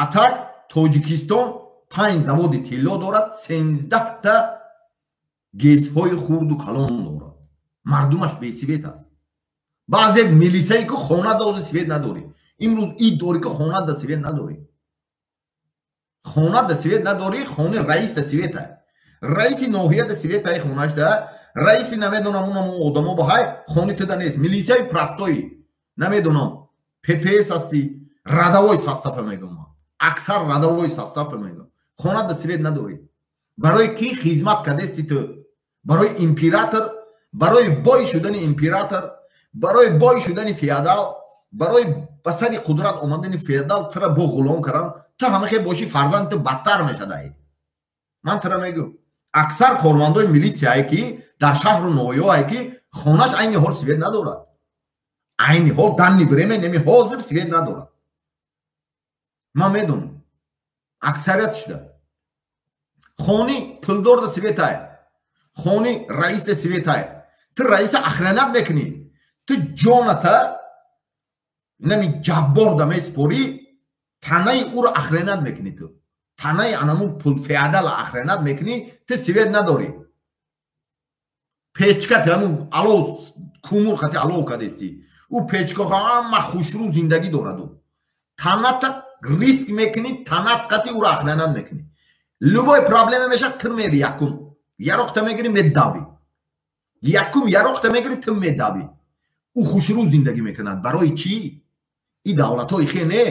атак Тоҷикистон 5 заводи тилло дорад, 13 та гезҳои хурду калон дорад. Мардумаш бесивет аст. баъзе милисае ки хона дози свет надорӣ. имрӯз ид дорӣ ки хона да свет надорӣ. хона да свет надорӣ, хони раис да светай. раиси ноҳия да светай хонаш да, раиси намедонам унаму одамо баҳай хони туда нест. милисияи прастои намедонам ППС ҳасти, радавой состава мегӯм. аксар радавой состава мегӯм. хона да свет надорӣ. барои ки хизмат кардасти ту? барои император, барои бой шудани император, барои бой шудани феодал, барои ба сари қудрат омадани феодал тура бо ғулом кардан, ту ҳамахе бошӣ фарзанди ту бадтар мешадаи. ман тура мегӯм аксар кормандои милитсияе ки дар шаҳру ноҳияе ки хонаш айни ҳол свет надорад. айни ҳол данни време неми ҳозир свет надорад. ман медонам аксариятшда хони пулдор да светай, хони раис да светай. ту раиса ахранат мекунӣ, ту ҷоната нами ҷаббор да меспорӣ, танаи ӯро ахранат мекунӣ. ту танаи анамун пулфеодала ахранат мекунӣ, ту свет надорӣ. печкати ҳамун алов кумур хати алов кардасти, ӯ печка ҳама хушрӯ зиндагӣ дораду. таната риск мекунӣ, танат қати ӯро ахранат мекунӣ. любой проблеме меша ту мери якум ярохта мегирӣ медавӣ. якум ярохта мегирӣ ту медавӣ. ӯ хушрӯ зиндагӣ мекунад. барои чӣ? ин давлатҳои хе не.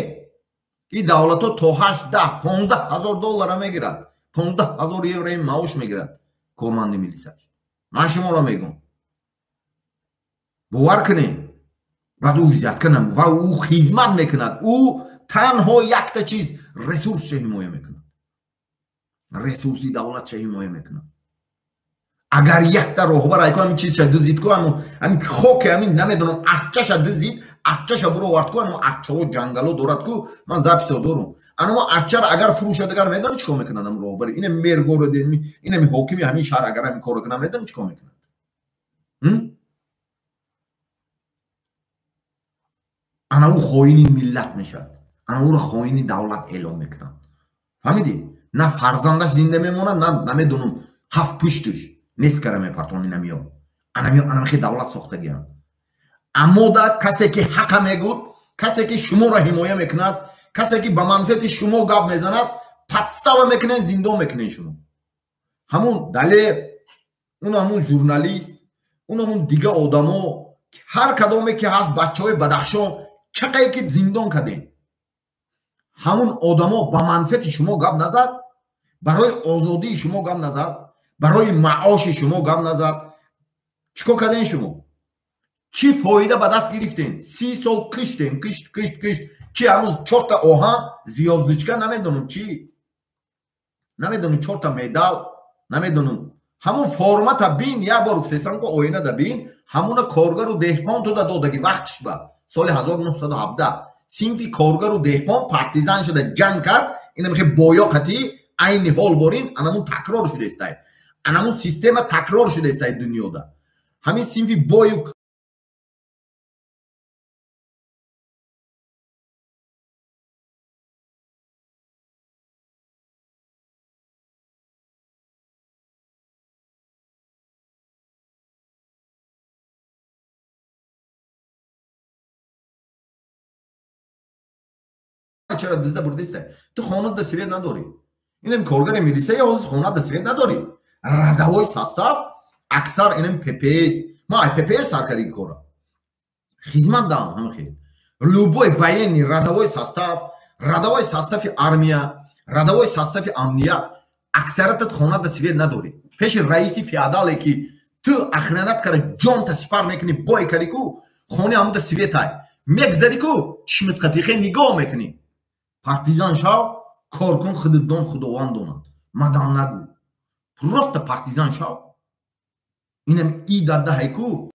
ин давлатҳо то 8-10-15 ҳазор доллара мегирад, 15 ҳазор еврои маош мегирад корманди милисияш. ман шуморо мегӯм бовар кунем. баъд ӯ взятка наму ва ӯ хизмат мекунад. ӯ танҳо якта чиз ресурсша ҳимоя мекунад. ресурси давлатша ҳимоя мекунад. агар якта роҳбар айко ҳамин чизша дузид ку, ҳамин хоки ҳамин намедонам арчаша дузид, арчаша буровард ку, ҳамин арчаҳо ҷангало дорад ку, ман записо дорум. анамо арчара агар фурӯшадагар медонӣ чӣ кор мекунад ҳамин роҳбари? ина мергоро ин ҳамин ҳокими ҳамин шаҳр агар ҳамин корро кунад медонӣ чӣ кор мекунад? ана ӯ хоини миллат мешавад. ана ӯро хоини давлат эълон мекунад. фаҳмидӣ? на фарзандаш зинда мемонад, на намедонам ҳафт пуштуш нест кара мепартони намиё. анамихе давлат сохтагиам. аммо да касе ки ҳақа мегӯд, касе ки шуморо ҳимоя мекунад, касе ки ба манфиати шумо гап мезанад, подстава мекунен, зиндон мекунен шумо. ҳамун далер, он ҳамун журналист, он ҳамун дига одамо, ҳар кадоме ки ҳаст бачаҳои Бадахшон чақае ки зиндон кардем. ҳамун одамо ба манфиати шумо гап назад, барои озодии шумо гап назад, барои маоши шумо гап назад. чӣ кор кардем шумо? чӣ фоида ба даст гирифтем? 30 сол киштем, кишт. чӣ ҳанӯз 4 та оҳан зиёздичка, намедонам чӣ? намедонам 4 та медал, намедонам. ҳамун формата бин, як бор гуфтестам ки оинада бин, ҳамуна коргару деҳқон туда додаги вақтиш ба соли 1917 синфи коргару деҳқон партизан шуда ҷанг кард. инамихе боё қати айни ҳол борин, анамун такрор шудестай. анамун система такрор шудестай дунёда. ҳамин синфи бою чара дизда бурдестай. ту хонат да свет надорӣ. инам коргари милисияи ҳозир хонат да свет надорӣ. радавои состав аксар инам ППС, ма ППС саркарии кора хизмат дам ҳамахе. любой военный радавои состави армия, радавои состави амният аксариятат хонат да свет надорӣ. пеши раиси феодале ки ту ахранат кара ҷонта сипар мекунӣ, бой карӣ ку, хони ҳамуда светай мегзарӣ ку, чишмат қатихе нигоҳ мекунӣ. партизан шав, коркун худдон худованд донад. мадан нагӯ. просто партизан шав. инам и дадда ҳайку